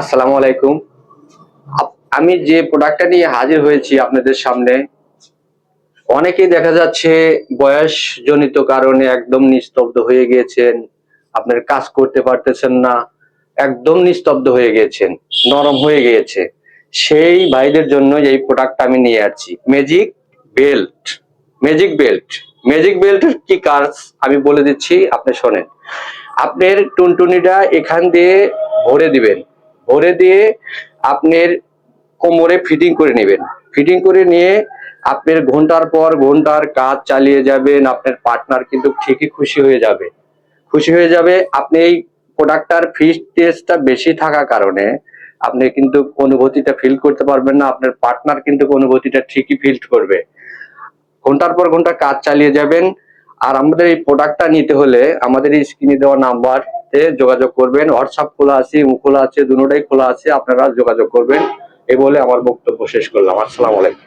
আসসালামু আলাইকুম। আমি যে প্রোডাক্টটা নিয়ে হাজির হয়েছি আপনাদের সামনে, অনেকেই দেখা যাচ্ছে বয়সজনিত কারণে একদম নিস্তব্ধ হয়ে গিয়েছেন। আপনার কাজ করতে পারতেছেন না। একদম নিস্তব্ধ হয়ে গিয়েছেন, নরম হয়ে গিয়েছে। সেই ভাইদের জন্য এই প্রোডাক্টটা আমি নিয়ে আসছি। Magic belt. Magic belt. Magic বেল্টের কি কাজ আমি বলে দিচ্ছি, আপনি শোনেন। আপনার টুনটুনিটা এখান দিয়ে ভরে দিবেন। ভরে দিয়ে আপনার কোমরে ফিটিং করে নেবেন। ফিটিং করে নিয়ে আপনার ঘন্টার পর ঘন্টার কাজ চালিয়ে যাবেন। আপনার পার্টনার কিন্তু ঠিকই খুশি হয়ে যাবে। খুশি হয়ে যাবে। আপনি এই প্রোডাক্টটার ফিটনেসটা বেশি থাকার কারণে আপনি কিন্তু অনুভূতিটা ফিল করতে পারবেন না। আপনার পার্টনার কিন্তু অনুভূতিটা ঠিকই ফিল করবে। ঘন্টার পর ঘন্টা কাজ চালিয়ে যাবেন। আর আমাদের এই প্রোডাক্টটা নিতে হলে আমাদের এই স্ক্রিনে দেওয়া নাম্বারে যোগাযোগ করবেন। হোয়াটসঅ্যাপ খোলা আছে, ইমো খোলা আছে, দুটোটাই খোলা আছে। আপনারা যোগাযোগ করবেন। এই বলে আমার বক্তব্য শেষ করলাম। আসসালামু আলাইকুম।